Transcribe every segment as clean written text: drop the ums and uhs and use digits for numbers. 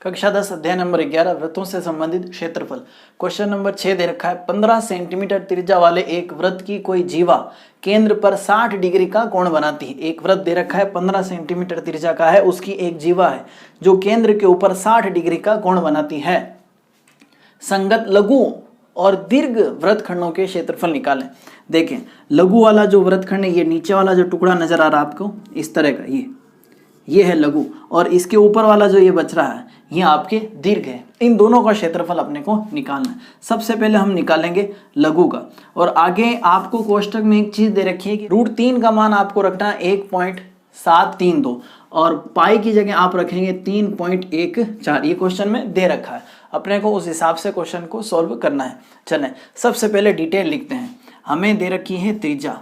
कक्षा 10 अध्याय नंबर 11 वृत्तों से संबंधित क्षेत्रफल। क्वेश्चन नंबर 6 दे रखा है 15 सेंटीमीटर त्रिज्या वाले एक वृत्त की कोई जीवा केंद्र पर 60 डिग्री का कोण बनाती है। एक वृत्त दे रखा है 15 सेंटीमीटर त्रिज्या का है, उसकी एक जीवा है जो केंद्र के ऊपर 60 डिग्री का कोण बनाती है। संगत लघु और दीर्घ वृत्तखंडों के क्षेत्रफल निकालें। देखें लघु वाला जो वृत्तखंड है, ये नीचे वाला जो टुकड़ा नजर आ रहा है आपको इस तरह का, ये है लघु, और इसके ऊपर वाला जो ये बच रहा है ये आपके दीर्घ है। इन दोनों का क्षेत्रफल अपने को निकालना है। सबसे पहले हम निकालेंगे लघु का, और आगे आपको कोष्टक में एक चीज दे रखी है कि √3 का मान आपको रखना है 1.732 और पाई की जगह आप रखेंगे 3.14। ये क्वेश्चन में दे रखा है, अपने को उस हिसाब से क्वेश्चन को सॉल्व करना है। चलें सबसे पहले डिटेल लिखते हैं। हमें दे रखी है त्रिज्या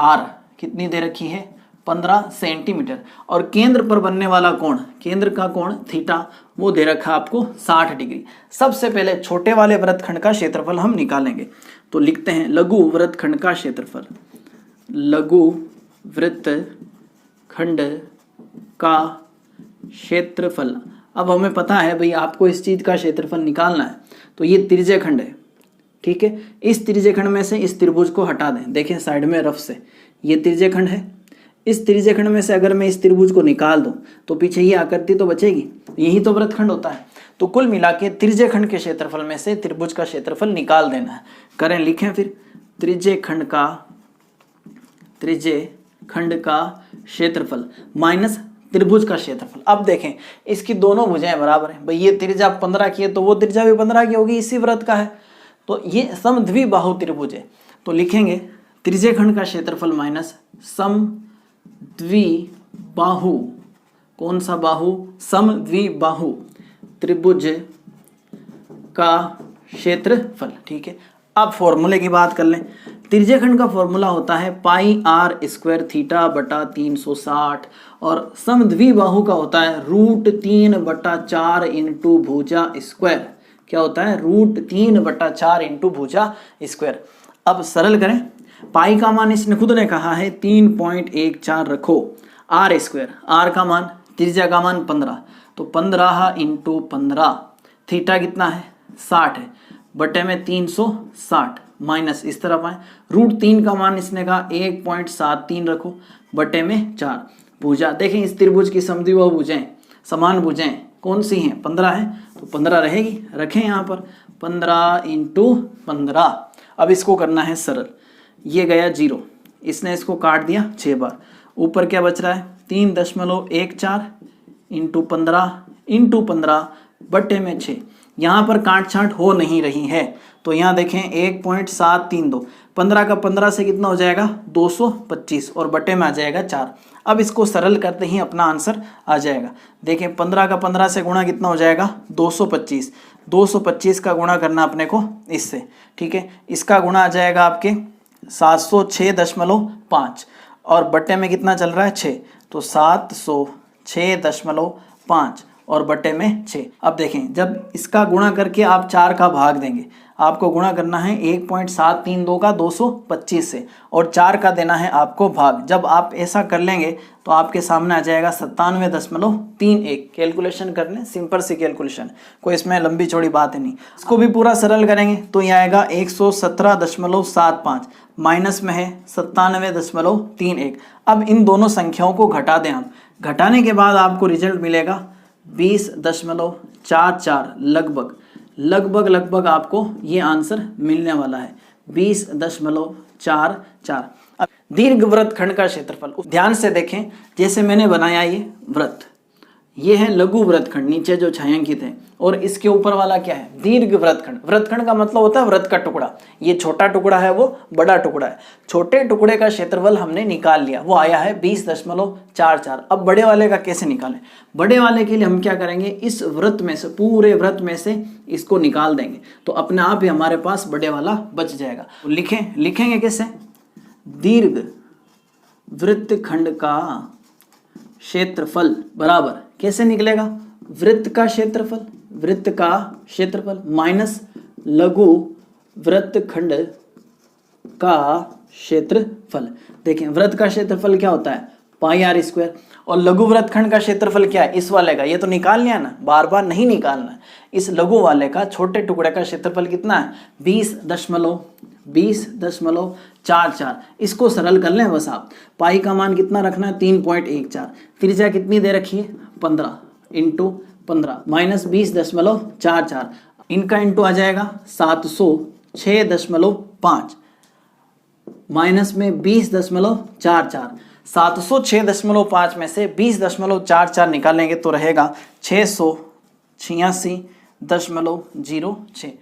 r कितनी दे रखी है 15 सेंटीमीटर, और केंद्र पर बनने वाला कोण, केंद्र का कोण थीटा, वो दे रखा आपको 60 डिग्री। सबसे पहले छोटे वाले वृत्तखंड का क्षेत्रफल हम निकालेंगे। तो लिखते हैं लघु वृत्तखंड का क्षेत्रफल। लघु वृत्तखंड का क्षेत्रफल, अब हमें पता है भाई आपको इस चीज का क्षेत्रफल निकालना है। तो ये त्रिज्यखंड है, ठीक है। इस त्रिज्यखंड में से इस त्रिभुज को हटा दें। देखें साइड में रफ से, ये त्रिज्यखंड है। इस त्रिज्यखंड में से अगर मैं इस त्रिभुज को निकाल दूं तो पीछे ये आकृति तो बचेगी, यही तो वृत्तखंड होता है। तो कुल मिला के त्रिज्यखंड के क्षेत्रफल में से त्रिभुज का क्षेत्रफल निकाल देना है। करें, लिखें फिर त्रिज्यखंड का क्षेत्रफल माइनस त्रिभुज का क्षेत्रफल। अब देखें इसकी दोनों भुजाएं बराबर है भाई, ये त्रिज्या 15 की है तो वो त्रिज्या भी 15 की होगी, इसी वृत्त का है। तो ये समद्विबाहु त्रिभुज है। तो लिखेंगे त्रिज्यखंड का क्षेत्रफल माइनस समद्विबाहु, कौन सा बाहु, समद्विबाहु त्रिभुज का क्षेत्रफल, ठीक है। अब फॉर्मूले की बात कर लें। त्रिज्यखंड का फॉर्मूला होता है पाई r स्क्वायर थीटा बटा 360, और समद्विबाहु का होता है √3/4 इंटू भुजा स्क्वायर। क्या होता है √3/4 इंटू भुजा स्क्वायर। अब सरल करें, पाई का मान इसने खुद ने कहा है 3.14 रखो, r स्क्वायर, r का मान, त्रिज्या का मान 15, तो 15 इंटू 15, थीटा कितना है 60 है, बटे में 360 माइनस इस तरफ आए, √3 का मान इसने कहा 1.73 रखो, बटे में 4। भुजा देखें इस त्रिभुज की समद्विबाहु भुजाएं, समान भुजाएं कौन सी हैं 15 है, तो 15 रहेगी। रखें यहाँ पर 15 इंटू 15। अब इसको करना है सरल, ये गया 0, इसने इसको काट दिया 6 बार, ऊपर क्या बच रहा है 3.14 इंटू 15 बटे में 6। यहाँ पर काट छांट हो नहीं रही है, तो यहाँ देखें 1.732, 15 का 15 से कितना हो जाएगा 225, और बटे में आ जाएगा 4। अब इसको सरल करते ही अपना आंसर आ जाएगा। देखें 15 का 15 से गुणा कितना हो जाएगा 225, 225 का गुणा करना अपने को इससे, ठीक है। इसका गुणा आ जाएगा आपके 706.5, और बटे में कितना चल रहा है 6, तो 706.5 और बटे में 6। अब देखें जब इसका गुणा करके आप 4 का भाग देंगे, आपको गुणा करना है 1.732 का 225 से, और 4 का देना है आपको भाग। जब आप ऐसा कर लेंगे तो आपके सामने आ जाएगा 97.31। कैलकुलेशन कर लें, सिंपल सी कैलकुलेशन, कोई इसमें लंबी चौड़ी बात नहीं। इसको भी पूरा सरल करेंगे तो ये आएगा 117.75, माइनस में है 97.31। अब इन दोनों संख्याओं को घटा दें आप, घटाने के बाद आपको रिजल्ट मिलेगा 20.44, लगभग आपको ये आंसर मिलने वाला है 20.44। अब दीर्घ वृत्तखंड का क्षेत्रफल ध्यान से देखें, जैसे मैंने बनाया ये वृत्त, ये है लघु वृत्तखंड नीचे जो छायांकित है, और इसके ऊपर वाला क्या है दीर्घ वृत्तखंड। वृत्तखंड का मतलब होता है वृत्त का टुकड़ा, ये छोटा टुकड़ा है वो बड़ा टुकड़ा है। छोटे टुकड़े का क्षेत्रफल हमने निकाल लिया, वो आया है 20.44। अब बड़े वाले का कैसे निकालें? बड़े वाले के लिए हम क्या करेंगे, इस वृत्त में से, पूरे वृत्त में से इसको निकाल देंगे, तो अपने आप ही हमारे पास बड़े वाला बच जाएगा। तो लिखेंगे कैसे, दीर्घ वृत्तखंड का क्षेत्रफल बराबर कैसे निकलेगा, वृत्त का क्षेत्रफल माइनस लघु वृत्तखंड का क्षेत्रफल। देखें वृत्त का क्षेत्रफल क्या होता है पाई r स्क्वायर, और लघु वृत्तखंड का क्षेत्रफल क्या है इस वाले का, ये तो निकाल लिया ना, बार बार नहीं निकालना है। इस लघु वाले का छोटे टुकड़े का क्षेत्रफल कितना है 20.44। इसको सरल कर लें बस आप। पाई का मान कितना रखना है 3.14। त्रिज्या कितनी दे रखी है 15 इंटू 15 माइनस 20.44। इनका इंटू आ जाएगा 706.5 माइनस में 20.44। 706.5 में से 20.44 निकालेंगे तो रहेगा 686.06।